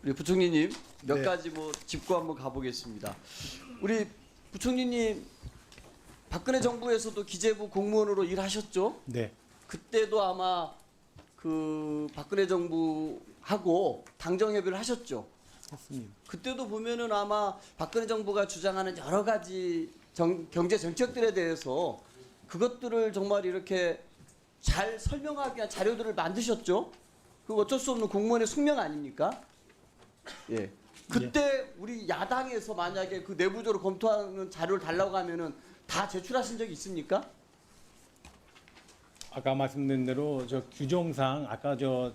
우리 부총리님 몇 네. 가지 뭐 짚고 한번 가보겠습니다. 우리 부총리님 박근혜 정부에서도 기재부 공무원으로 일하셨죠? 네. 그때도 아마 그 박근혜 정부하고 당정협의를 하셨죠? 했습니다. 그때도 보면은 아마 박근혜 정부가 주장하는 여러 가지 경제 정책들에 대해서 그것들을 정말 이렇게 잘 설명하기 위한 자료들을 만드셨죠? 그거 어쩔 수 없는 공무원의 숙명 아닙니까? 예. 그때 우리 야당에서 만약에 그 내부적으로 검토하는 자료를 달라고 하면은 다 제출하신 적이 있습니까? 아까 말씀드린 대로 저 규정상 아까 저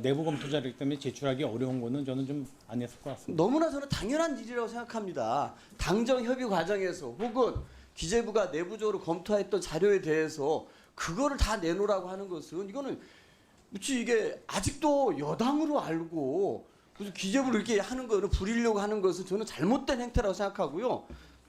내부 검토 자료이기 때문에 제출하기 어려운 거는 저는 좀 안 했을 것 같습니다. 너무나 저는 당연한 일이라고 생각합니다. 당정 협의 과정에서 혹은 기재부가 내부적으로 검토했던 자료에 대해서 그거를 다 내놓으라고 하는 것은 이거는 무치 이게 아직도 여당으로 알고 무슨 기재부를 이렇게 하는 거를 부리려고 하는 것은 저는 잘못된 행태라고 생각하고요.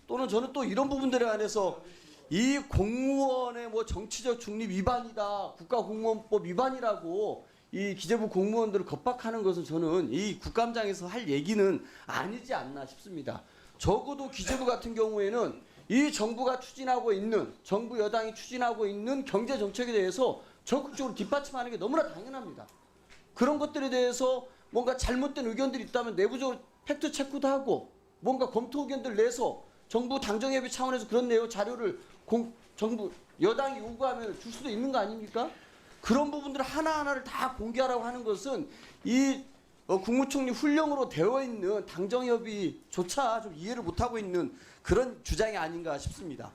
또는 저는 또 이런 부분들에 관해서 이 공무원의 뭐 정치적 중립 위반이다, 국가공무원법 위반이라고 이 기재부 공무원들을 겁박하는 것은 저는 이 국감장에서 할 얘기는 아니지 않나 싶습니다. 적어도 기재부 같은 경우에는 이 정부가 추진하고 있는 정부 여당이 추진하고 있는 경제 정책에 대해서 적극적으로 뒷받침하는 게 너무나 당연합니다. 그런 것들에 대해서 뭔가 잘못된 의견들이 있다면 내부적으로 팩트 체크도 하고 뭔가 검토 의견들 내서 정부 당정협의 차원에서 그런 내용 자료를 정부 여당이 요구하면 줄 수도 있는 거 아닙니까? 그런 부분들 하나하나를 다 공개하라고 하는 것은 이 국무총리 훈령으로 되어 있는 당정협의조차 좀 이해를 못하고 있는 그런 주장이 아닌가 싶습니다.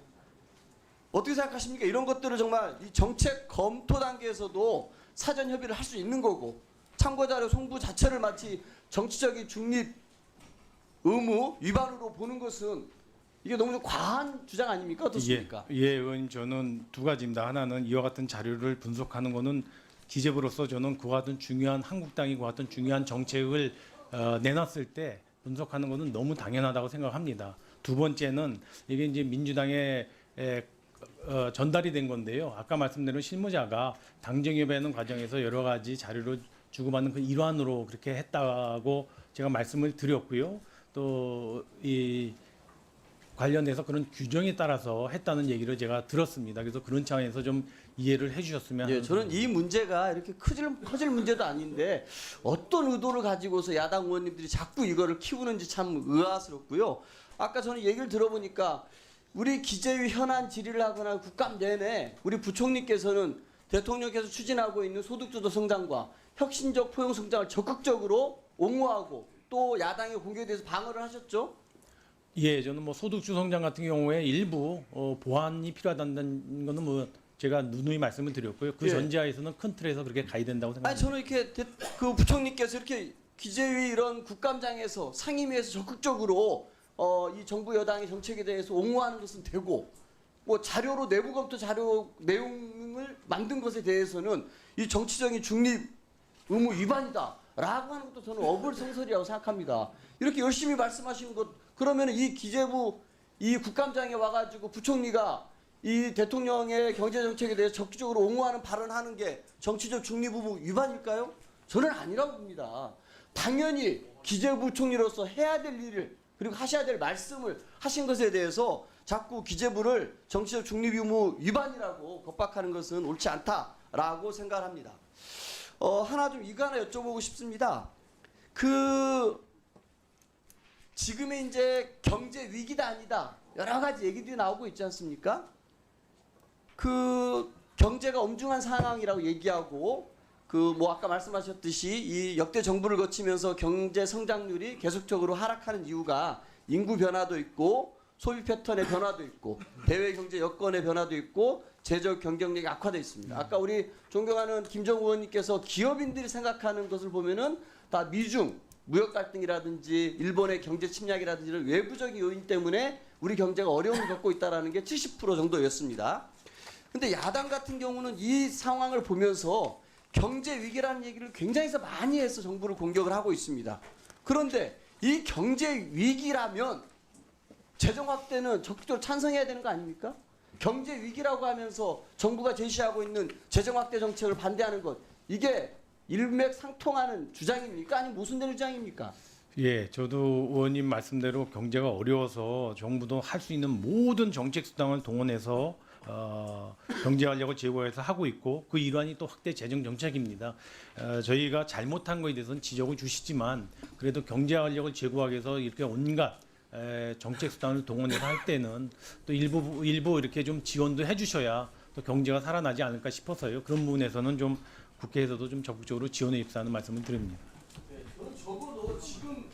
어떻게 생각하십니까? 이런 것들을 정말 이 정책 검토 단계에서도 사전 협의를 할 수 있는 거고 참고자료 송부 자체를 마치 정치적인 중립 의무 위반으로 보는 것은 이게 너무 좀 과한 주장 아닙니까? 어떻습니까? 예, 의원님 저는 두 가지입니다. 하나는 이와 같은 자료를 분석하는 거는 기재부로서 저는 그와 같은 중요한 한국당이 그와 같은 중요한 정책을 내놨을 때 분석하는 것은 너무 당연하다고 생각합니다. 두 번째는 이게 이제 민주당에 전달이 된 건데요. 아까 말씀드린 실무자가 당정협의하는 과정에서 여러 가지 자료를 주고받는 그 일환으로 그렇게 했다고 제가 말씀을 드렸고요. 또 이 관련해서 그런 규정에 따라서 했다는 얘기를 제가 들었습니다. 그래서 그런 차원에서 좀 이해를 해주셨으면. 예, 저는 이 문제가 이렇게 커질 문제도 아닌데 어떤 의도를 가지고서 야당 의원님들이 자꾸 이거를 키우는지 참 의아스럽고요. 아까 저는 얘기를 들어보니까 우리 기재위 현안 질의를 하거나 국감 내내 우리 부총리께서는 대통령께서 추진하고 있는 소득주도 성장과 혁신적 포용 성장을 적극적으로 옹호하고 또 야당의 공격에 대해서 방어를 하셨죠? 예, 저는 뭐 소득주 성장 같은 경우에 일부 보완이 필요하다는 거는 뭐 제가 누누이 말씀을 드렸고요. 그 예. 전제하에서는 큰 틀에서 그렇게 가야 된다고 아니 생각합니다. 저는 이렇게 그 부총리께서 이렇게 기재위 이런 국감장에서 상임위에서 적극적으로 이 정부 여당의 정책에 대해서 옹호하는 것은 되고 뭐 자료로 내부 검토 자료 내용을 만든 것에 대해서는 이 정치적인 중립 의무 위반이다라고 하는 것도 저는 어불성설이라고 생각합니다. 이렇게 열심히 말씀하시는 것 그러면 이 기재부 이 국감장에 와가지고 부총리가 이 대통령의 경제 정책에 대해서 적극적으로 옹호하는 발언하는 게 정치적 중립 의무 위반일까요? 저는 아니라고 봅니다. 당연히 기재부 총리로서 해야 될 일을 그리고 하셔야 될 말씀을 하신 것에 대해서 자꾸 기재부를 정치적 중립 의무 위반이라고 겁박하는 것은 옳지 않다라고 생각합니다. 하나 좀 이거 하나 여쭤보고 싶습니다. 지금의 이제 경제 위기다 아니다 여러 가지 얘기들이 나오고 있지 않습니까? 경제가 엄중한 상황이라고 얘기하고 뭐 아까 말씀하셨듯이 이 역대 정부를 거치면서 경제 성장률이 계속적으로 하락하는 이유가 인구 변화도 있고 소비 패턴의 변화도 있고 대외 경제 여건의 변화도 있고 재정 경쟁력이 악화되어 있습니다. 아까 우리 존경하는 김정우 의원님께서 기업인들이 생각하는 것을 보면은 다 미중 무역 갈등이라든지 일본의 경제 침략이라든지 이런 외부적인 요인 때문에 우리 경제가 어려움을 겪고 있다는 게 70% 정도였습니다. 근데 야당 같은 경우는 이 상황을 보면서 경제 위기라는 얘기를 굉장히 많이 해서 정부를 공격을 하고 있습니다. 그런데 이 경제 위기라면 재정 확대는 적극적으로 찬성해야 되는 거 아닙니까? 경제 위기라고 하면서 정부가 제시하고 있는 재정 확대 정책을 반대하는 것 이게 일맥상통하는 주장입니까? 아니면 모순되는 주장입니까? 예, 저도 의원님 말씀대로 경제가 어려워서 정부도 할 수 있는 모든 정책 수단을 동원해서 경제 활력을 제고해서 하고 있고 그 일환이 또 확대 재정 정책입니다. 저희가 잘못한 거에 대해서는 지적을 주시지만 그래도 경제 활력을 제고하기 위해서 이렇게 온갖 정책 수단을 동원해서 할 때는 또 일부 이렇게 좀 지원도 해주셔야 또 경제가 살아나지 않을까 싶어서요. 그런 부분에서는 좀 국회에서도 좀 적극적으로 지원해 입사하는 말씀을 드립니다. 네, 저는 적어도 지금